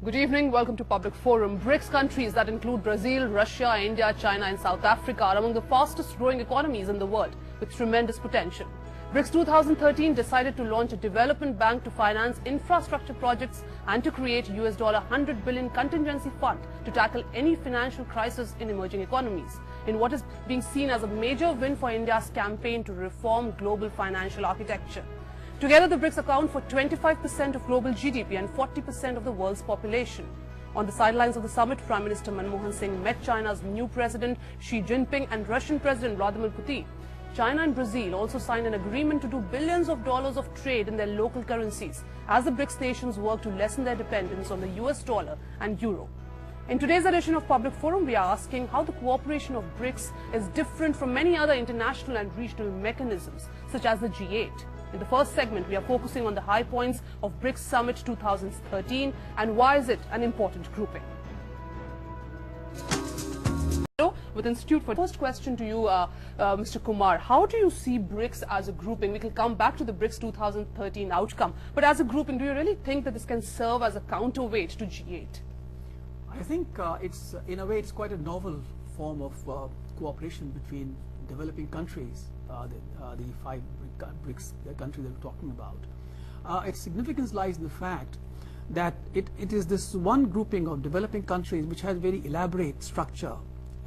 Good evening. Welcome to Public Forum. BRICS countries that include Brazil, Russia, India, China and South Africa are among the fastest growing economies in the world with tremendous potential. BRICS 2013 decided to launch a development bank to finance infrastructure projects and to create $100 billion contingency fund to tackle any financial crisis in emerging economies, in what is being seen as a major win for India's campaign to reform global financial architecture. Together, the BRICS account for 25% of global GDP and 40% of the world's population. On the sidelines of the summit, Prime Minister Manmohan Singh met China's new President Xi Jinping and Russian President Vladimir Putin. China and Brazil also signed an agreement to do billions of dollars of trade in their local currencies as the BRICS nations work to lessen their dependence on the US dollar and euro. In today's edition of Public Forum, we are asking how the cooperation of BRICS is different from many other international and regional mechanisms, such as the G8. In the first segment, we are focusing on the high points of BRICS Summit 2013 and why is it an important grouping. With Institute for first question to you, Mr. Kumar, how do you see BRICS as a grouping? We can come back to the BRICS 2013 outcome, but as a grouping, do you really think that this can serve as a counterweight to G8? I think it's, in a way, it's quite a novel form of cooperation between developing countries, the five BRICS countries that we're talking about. Its significance lies in the fact that it is this one grouping of developing countries which has very elaborate structure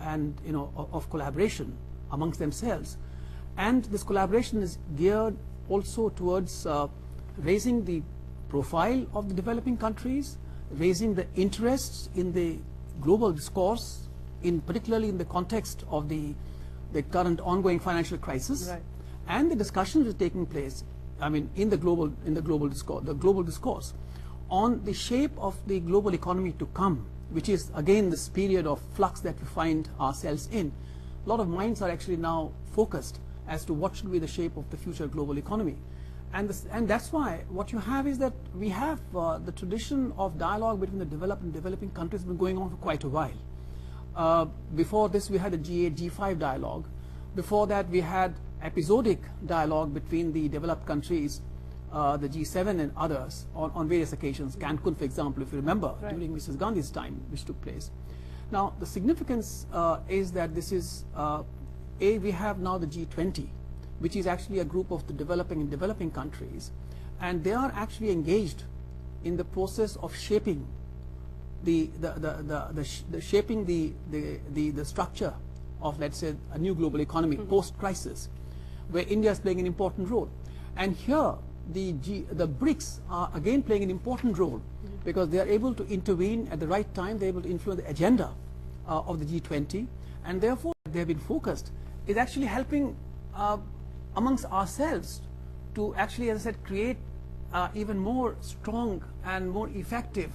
and of collaboration amongst themselves, and this collaboration is geared also towards raising the profile of the developing countries, raising the interests in the global discourse, particularly in the context of the current ongoing financial crisis, right, and the discussions that are taking place, I mean, in the global discourse on the shape of the global economy to come, which is again this period of flux that we find ourselves in. A lot of minds are actually now focused as to what should be the shape of the future global economy. And that's why what you have is that we have the tradition of dialogue between the developed and developing countries been going on for quite a while. Before this, we had a G8, G5 dialogue. Before that, we had episodic dialogue between the developed countries, the G7 and others on various occasions. Cancun, for example, if you remember, right, during Mrs. Gandhi's time, which took place. Now, the significance is that this is, we have now the G20, which is actually a group of the developing countries, and they are actually engaged in the process of shaping the structure of, let's say, a new global economy post-crisis, where India is playing an important role. And here, the BRICS are again playing an important role because they are able to intervene at the right time. They're able to influence the agenda of the G20, and therefore they have been focused is actually helping amongst ourselves to actually, as I said, create even more strong and more effective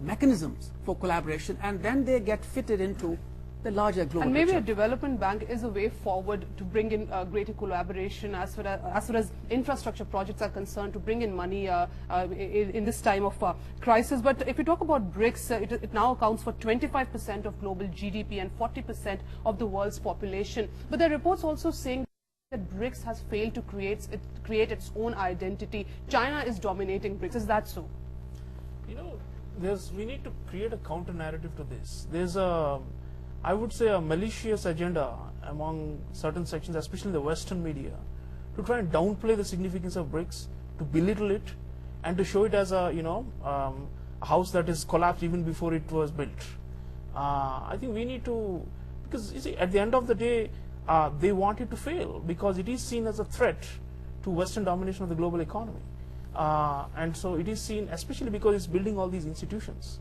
mechanisms for collaboration, and then they get fitted into the larger global And maybe picture. a development bank is a way forward to bring in greater collaboration as far as infrastructure projects are concerned, to bring in money in this time of crisis. But if you talk about BRICS, it now accounts for 25% of global GDP and 40% of the world's population. But there are reports also saying that BRICS has failed to create its own identity. China is dominating BRICS. Is that so? We need to create a counter narrative to this. There's I would say a malicious agenda among certain sections, especially the Western media, to try and downplay the significance of BRICS, to belittle it, and to show it as a a house that is collapsed even before it was built. I think we need to, because you see, at the end of the day, they want it to fail because it is seen as a threat to Western domination of the global economy, and so it is seen, especially because it's building all these institutions.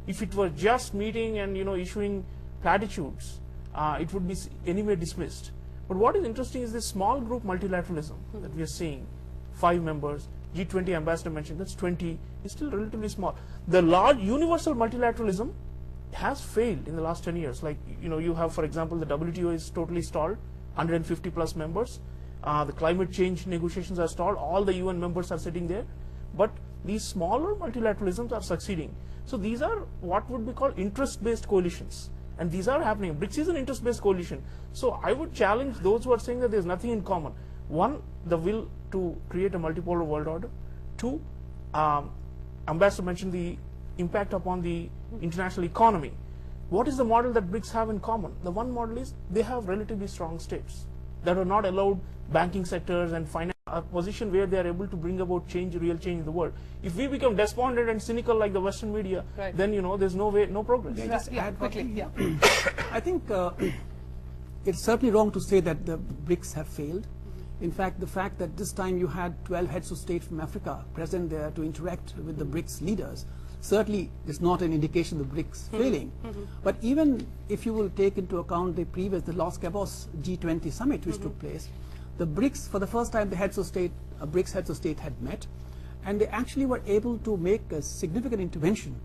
If it were just meeting and issuing platitudes, it would be anyway dismissed. But what is interesting is this small group multilateralism that we are seeing. 5 members, G20 ambassador mentioned, that's 20, is still relatively small. The large universal multilateralism has failed in the last 10 years. Like, you have, for example, the WTO is totally stalled, 150 plus members. The climate change negotiations are stalled, all the UN members are sitting there. But these smaller multilateralisms are succeeding. So these are what would be called interest-based coalitions. And these are happening. BRICS is an interest-based coalition. So I would challenge those who are saying that there's nothing in common. One, the will to create a multipolar world order. Two, Ambassador mentioned the impact upon the international economy. What is the model that BRICS have in common? The one model is they have relatively strong states that are not allowed banking sectors and finance, a position where they are able to bring about change, real change in the world. If we become despondent and cynical like the Western media, then there's no way, no progress. Quickly. I think it's certainly wrong to say that the BRICS have failed. In fact, the fact that this time you had 12 heads of state from Africa present there to interact with the BRICS leaders certainly is not an indication of the BRICS failing. But even if you will take into account the Los Cabos G20 summit which took place, the BRICS, for the first time, the heads of state, BRICS heads of state had met, and they actually were able to make a significant intervention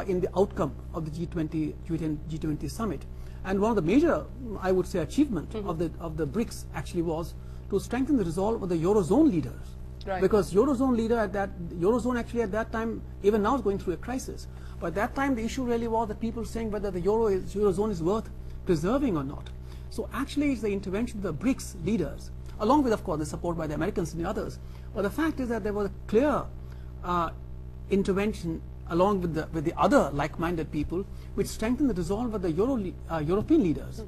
in the outcome of the G20 summit. And one of the major, I would say, achievement of the BRICS actually was to strengthen the resolve of the Eurozone leaders. Because Eurozone actually at that time, even now is going through a crisis. But at that time the issue really was that people saying whether the Eurozone is worth preserving or not. So actually it's the intervention of the BRICS leaders, along with of course the support by the Americans and the others. But the fact is that there was a clear intervention along with the other like-minded people, which strengthened the resolve of the European leaders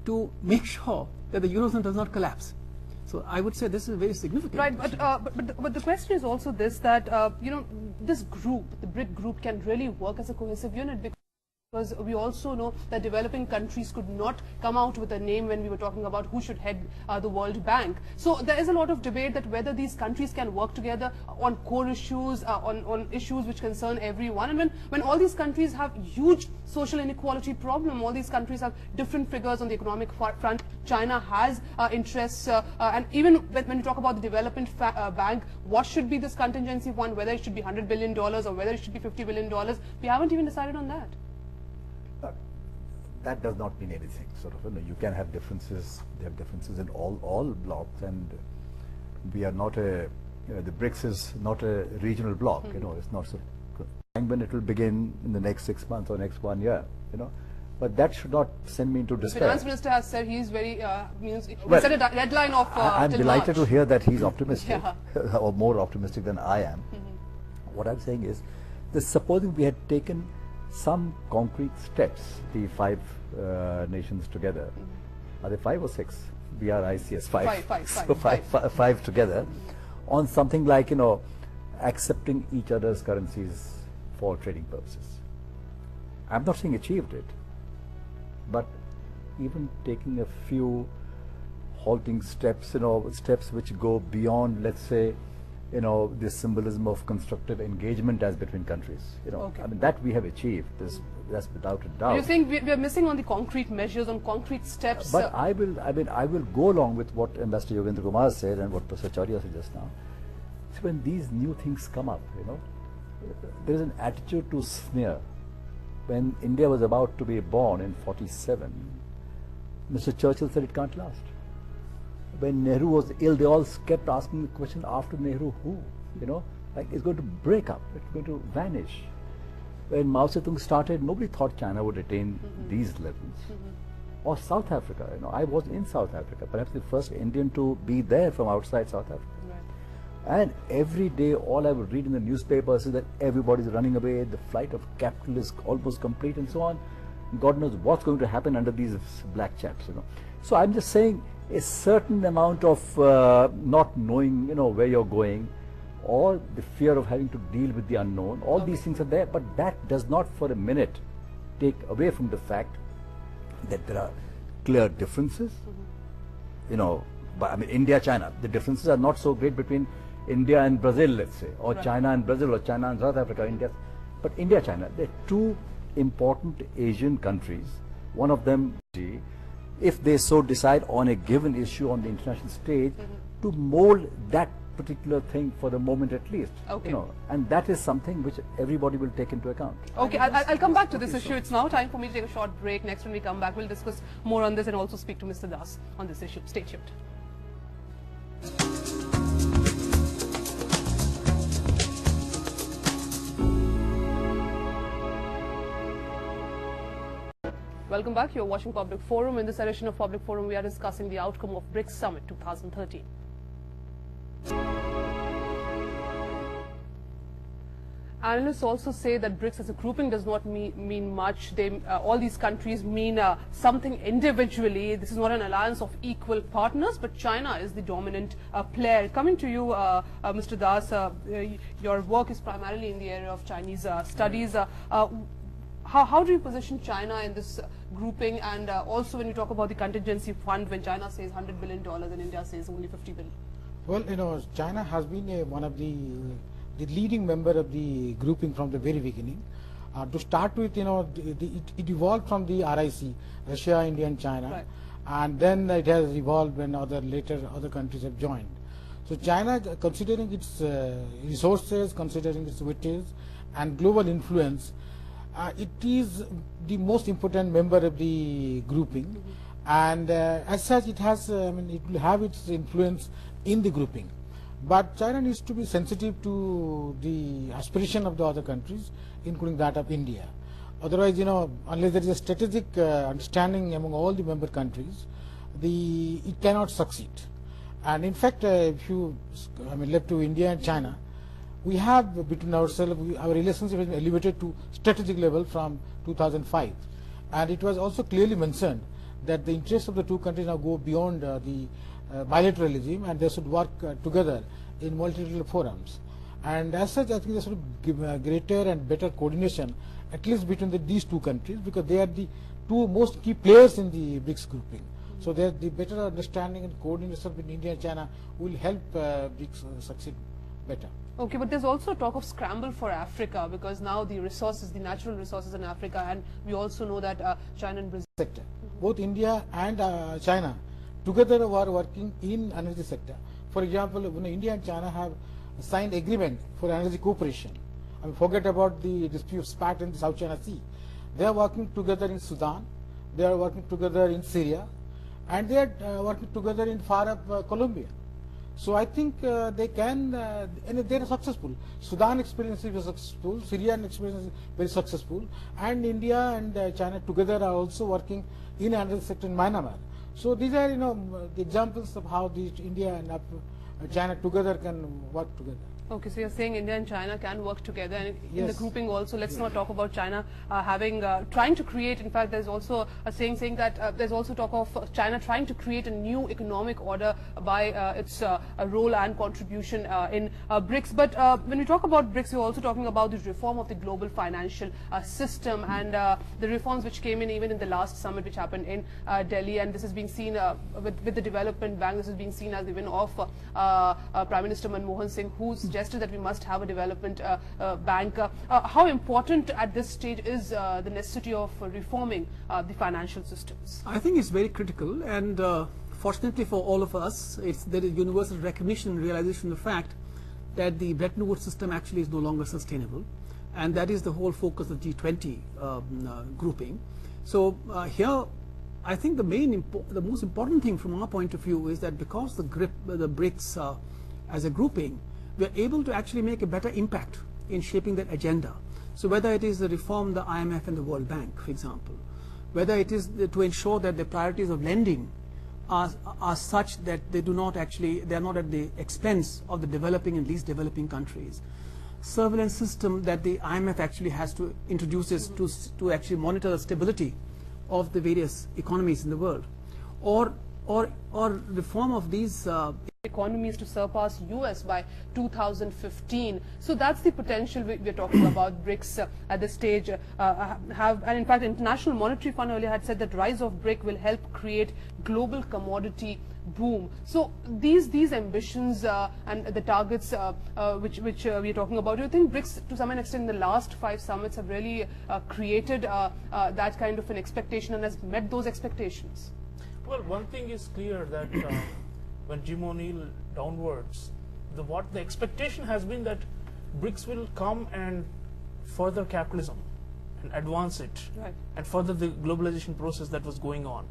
to make sure that the Eurozone does not collapse. So I would say this is very significant. Right, but the question is also this, that this group, the BRIC group, can really work as a cohesive unit, because we also know that developing countries could not come out with a name when we were talking about who should head the World Bank. So there is a lot of debate that whether these countries can work together on core issues, on issues which concern everyone. And when all these countries have huge social inequality problem, all these countries have different figures on the economic front. China has interests, and even when you talk about the development bank, what should be this contingency fund, whether it should be $100 billion or whether it should be $50 billion, we haven't even decided on that. That does not mean anything. Sort of, you can have differences. They have differences in all blocks, and we are not the BRICS is not a regional bloc. It's not so. When it will begin in the next 6 months or next 1 year, but that should not send me into despair. The finance minister has said he is very set a deadline of. I'm delighted March. to hear that he's optimistic, or more optimistic than I am. What I'm saying is, supposing we had taken some concrete steps, the 5 nations together. Are they 5 or 6? BRICS, 5. 5 together on something like, accepting each other's currencies for trading purposes. I'm not saying achieved it, but even taking a few halting steps, steps which go beyond, let's say, this symbolism of constructive engagement as between countries. I mean, that we have achieved. That's without a doubt. Do you think we are missing on the concrete measures, on concrete steps? But I will go along with what Ambassador Yogendra Kumar said and what Professor Chaudhary said just now. So when these new things come up, there is an attitude to sneer. When India was about to be born in 47, Mr. Churchill said it can't last. When Nehru was ill, they all kept asking the question, after Nehru, who? Like it's going to break up, it's going to vanish. When Mao Zedong started, nobody thought China would attain these levels. Or South Africa, I was in South Africa, perhaps the first Indian to be there from outside South Africa. And every day, all I would read in the newspapers is that everybody's running away, the flight of capital is almost complete and so on. God knows what's going to happen under these black chaps, So I'm just saying, a certain amount of not knowing, where you're going, or the fear of having to deal with the unknown, all these things are there, but that does not for a minute take away from the fact that there are clear differences. But I mean, India, China, the differences are not so great between India and Brazil, let's say, or China and Brazil, or China and South Africa, India. But India, China, they're two important Asian countries. One of them, if they so decide on a given issue on the international stage, to mold that particular thing for the moment at least. And that is something which everybody will take into account. Okay, I'll come back to this issue. It's now time for me to take a short break. Next, when we come back, we'll discuss more on this and also speak to Mr. Das on this issue. Stay tuned. Welcome back. You're watching Public Forum. In this edition of Public Forum, we are discussing the outcome of BRICS Summit 2013. Analysts also say that BRICS as a grouping does not mean much. All these countries mean something individually. This is not an alliance of equal partners, but China is the dominant player. Coming to you, Mr. Das, your work is primarily in the area of Chinese studies. How do you position China in this grouping, and also when you talk about the contingency fund, when China says $100 billion and India says only $50 billion? Well, China has been one of the leading member of the grouping from the very beginning. To start with, it evolved from the RIC, Russia, India and China, right. And then it has evolved when other countries have joined. So China, considering its resources, considering its weightage and global influence, it is the most important member of the grouping, and as such it has, it will have its influence in the grouping. But China needs to be sensitive to the aspiration of the other countries, including that of India. Otherwise, unless there is a strategic understanding among all the member countries, it cannot succeed. And in fact, if you left to India and China, we have between ourselves, our relationship has been elevated to strategic level from 2005, and it was also clearly mentioned that the interests of the two countries now go beyond the bilateralism, and they should work together in multilateral forums. And as such, I think there should be greater and better coordination, at least between these two countries, because they are the two most key players in the BRICS grouping. So the better understanding and coordination between India and China will help BRICS succeed better. Okay, but there's also talk of scramble for Africa, because now the natural resources in Africa, and we also know that China and Brazil sector, both India and China together were working in energy sector. For example, when India and China have signed agreement for energy cooperation, forget about the dispute spat in the South China Sea. They are working together in Sudan, they are working together in Syria, and they are working together in far up Colombia. So I think they can, and they are successful. Sudan experience is successful, Syrian experience is very successful, and India and China together are also working in energy sector in Myanmar. So these are, the examples of how India and China together can work together. Okay, so you're saying India and China can work together, and in the Yes. grouping also, let's not talk about China trying to create, in fact there's also a saying that there's also talk of China trying to create a new economic order by its role and contribution in BRICS. But when we talk about BRICS, we're also talking about the reform of the global financial system, and the reforms which came in even in the last summit which happened in Delhi, and this is being seen with the Development Bank, this is being seen as the win of Prime Minister Manmohan Singh, who suggested that we must have a development bank. How important at this stage is the necessity of reforming the financial systems? I think it's very critical, and fortunately for all of us, there is universal recognition and realization of the fact that the Bretton Woods system actually is no longer sustainable, and that is the whole focus of G20 grouping. So here, I think the most important thing from our point of view is that because the BRICS as a grouping, we are able to actually make a better impact in shaping that agenda. So whether it is the reform the IMF and the World Bank, for example, whether it is to ensure that the priorities of lending are such that they are not at the expense of the developing and least developing countries. Surveillance system that the IMF actually has to introduce to actually monitor the stability of the various economies in the world, or reform of these economies to surpass US by 2015. So that's the potential we're talking about. BRICS at this stage and in fact International Monetary Fund earlier had said that rise of BRIC will help create global commodity boom. So these ambitions and the targets which we're talking about, do you think BRICS to some extent in the last 5 summits have really created that kind of an expectation and has met those expectations? Well, one thing is clear that when Jim O'Neill downwards, the expectation has been that BRICS will come and further capitalism and advance it, right, and further the globalization process that was going on.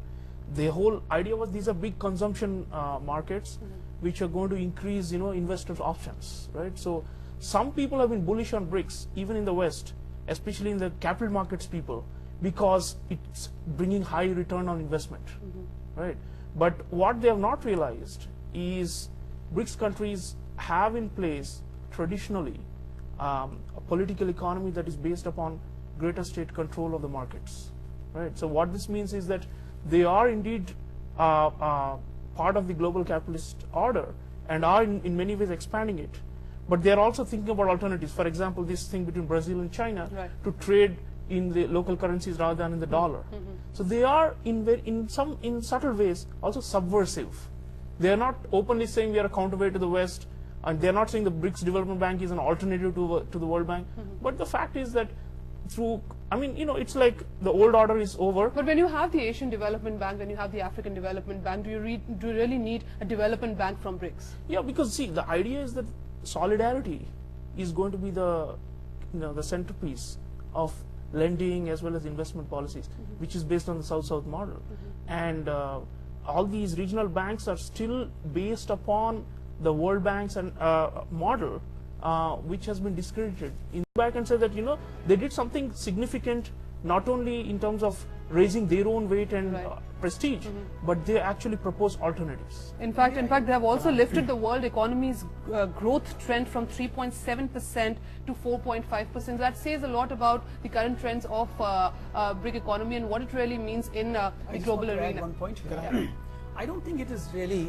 The whole idea was these are big consumption markets which are going to increase, investors' options, right? So some people have been bullish on BRICS, even in the West, especially in the capital markets people, because it's bringing high return on investment, right? But what they have not realized is BRICS countries have in place traditionally a political economy that is based upon greater state control of the markets, right? So what this means is that they are indeed part of the global capitalist order and are in many ways expanding it, but they are also thinking about alternatives. For example, this thing between Brazil and China to trade in the local currencies rather than in the dollar. So they are in subtle ways also subversive. They are not openly saying we are a counterweight to the West, and they are not saying the BRICS Development Bank is an alternative to the World Bank. But the fact is that through, I mean, you know, it's like the old order is over. But when you have the Asian Development Bank, when you have the African Development Bank, do you really need a development bank from BRICS? Yeah, because see, the idea is that solidarity is going to be the centerpiece of lending as well as investment policies, which is based on the South-South model. And all these regional banks are still based upon the World Bank's and model, which has been discredited. In back and say that they did something significant, not only in terms of raising their own weight and prestige, but they actually propose alternatives. In fact, they have also lifted the world economy's growth trend from 3.7% to 4.5%. That says a lot about the current trends of BRIC economy and what it really means in the global arena. One point here. I don't think it is really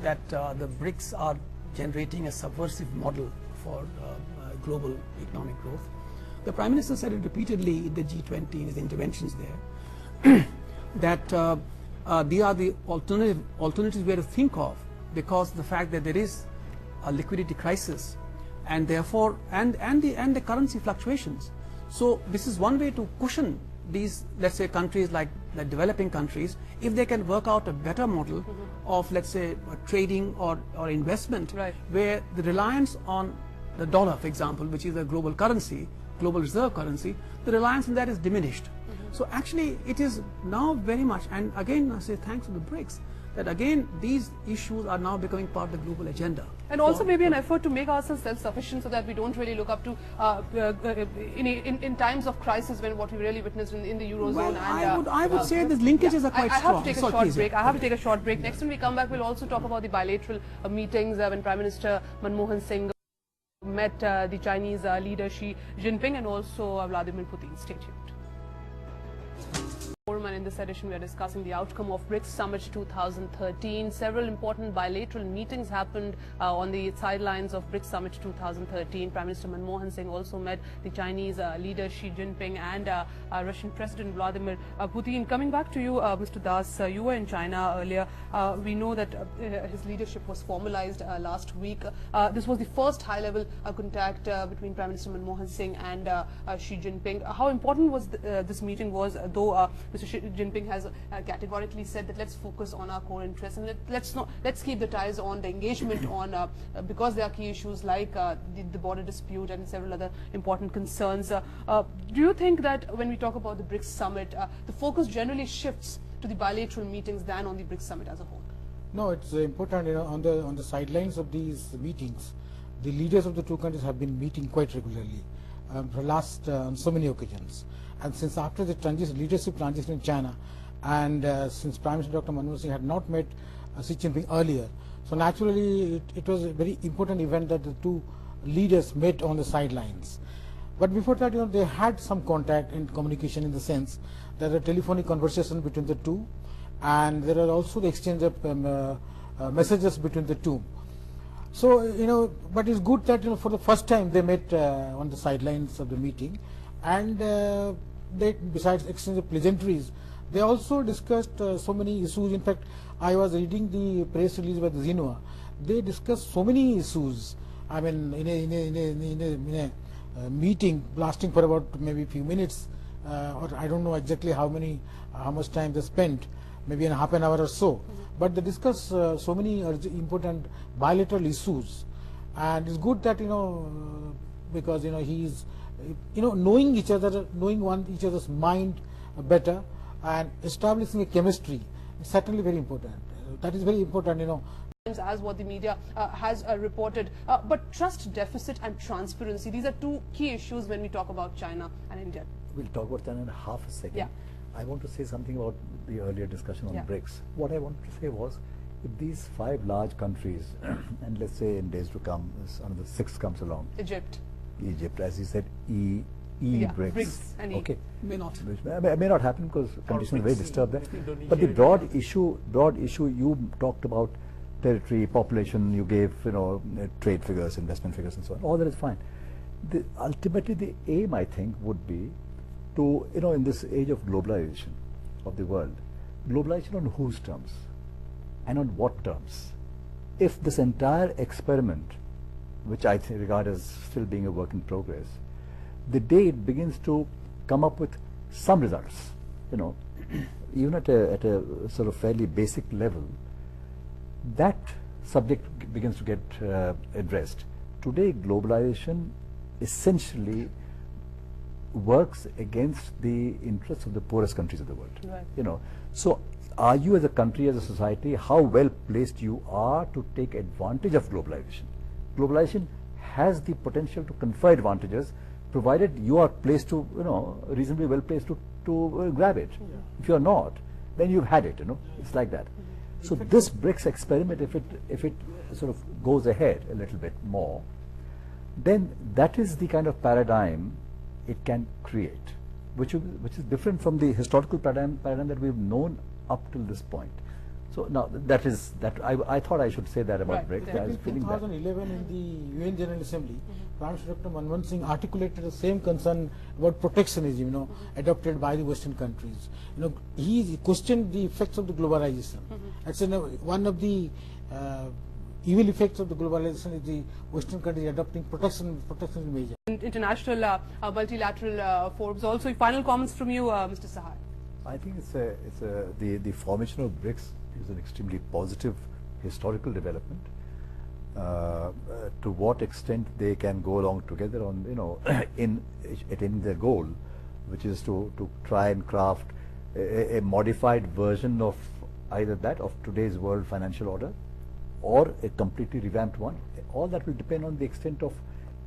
that the BRICS are generating a subversive model for global economic growth. The Prime Minister said it repeatedly in the G20 in his interventions there that they are the alternatives we have to think of, because the fact that there is a liquidity crisis and therefore and the currency fluctuations. So this is one way to cushion these, let's say, countries like the developing countries, if they can work out a better model of, let's say, trading or investment, where the reliance on the dollar, for example, which is a global currency, global reserve currency, the reliance on that is diminished. So actually it is now very much, and again I say thanks to the BRICS, that again these issues are now becoming part of the global agenda. And also maybe an effort to make ourselves self-sufficient so that we don't really look up to, in times of crisis, when what we really witnessed in the Eurozone. Well, and I would say the linkages are quite strong. I have to take a short break. I have to take a short break. Next when we come back, we'll also talk about the bilateral meetings when Prime Minister Manmohan Singh met the Chinese leader Xi Jinping and also Vladimir Putin. Stay tuned. And in this edition, we are discussing the outcome of BRICS Summit 2013. Several important bilateral meetings happened on the sidelines of BRICS Summit 2013. Prime Minister Manmohan Singh also met the Chinese leader Xi Jinping and Russian President Vladimir Putin. Coming back to you, Mr. Das, you were in China earlier. We know that his leadership was formalized last week. This was the first high-level contact between Prime Minister Manmohan Singh and Xi Jinping. How important was this meeting was, though Mr. Xi Jinping has categorically said that let's focus on our core interests and let's keep the ties on, the engagement on, because there are key issues like the border dispute and several other important concerns. Do you think that when we talk about the BRICS summit, the focus generally shifts to the bilateral meetings than on the BRICS summit as a whole? No, it's important. On the sidelines of these meetings, the leaders of the two countries have been meeting quite regularly on so many occasions. And since after the leadership transition in China, and since Prime Minister Dr. Manmohan Singh had not met Xi Jinping earlier, so naturally it was a very important event that the two leaders met on the sidelines. But before that, they had some contact and communication, in the sense that a telephonic conversation between the two, and there are also the exchange of messages between the two. So but it's good that for the first time they met on the sidelines of the meeting, and they, besides exchange of pleasantries, they also discussed so many issues. In fact, I was reading the press release by the Xinhua. They discussed so many issues. I mean, in a meeting lasting for about maybe a few minutes, or I don't know exactly how much time they spent, maybe in half an hour or so. But they discussed so many important bilateral issues, and it's good that because he's knowing each other, knowing each other's mind better, and establishing a chemistry is certainly very important. That is very important, As what the media has reported. But trust deficit and transparency, these are two key issues when we talk about China and India. We'll talk about China in half a second. Yeah. I want to say something about the earlier discussion on BRICS. What I wanted to say was, if these 5 large countries, and let's say in days to come, another 6 comes along. Egypt. Egypt, as he said, BRICS. BRICS and Okay. May not. Which may not happen because conditions are very BRICS, disturbed there. Indonesia, But the India. broad issue, you talked about territory, population, you gave, trade figures, investment figures and so on. All that is fine. Ultimately, the aim, I think, would be to, in this age of globalization of the world, globalization on whose terms and on what terms? If this entire experiment, which I regard as still being a work in progress, the day it begins to come up with some results, even at a sort of fairly basic level, that subject begins to get addressed. Today, globalization essentially works against the interests of the poorest countries of the world. Right. So are you as a country, as a society, how well placed you are to take advantage of globalization? Globalization has the potential to confer advantages, provided you are placed to, reasonably well placed to grab it. Yeah. If you are not, then you've had it. It's like that. So this BRICS experiment, if it sort of goes ahead a little bit more, then that is the kind of paradigm it can create, which is different from the historical paradigm that we've known up till this point. So now I thought I should say that about Right. BRICS. I was In feeling that. 2011 in the UN General Assembly, Prime Minister Dr. Manmohan Singh articulated the same concern about protectionism, adopted by the Western countries. He questioned the effects of the globalization. That's one of the evil effects of the globalization is the Western countries adopting protection measures. International multilateral forums. Also, final comments from you, Mr. Sahai. I think the formation of BRICS is an extremely positive historical development. To what extent they can go along together on, in attaining their goal, which is to try and craft a modified version of either that of today's world financial order or a completely revamped one. All that will depend on the extent of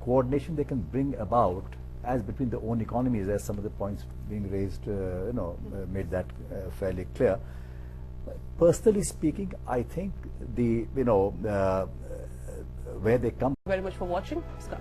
coordination they can bring about as between their own economies, as some of the points being raised, made that fairly clear. Personally speaking, I think where they come. Very much for watching. Sky.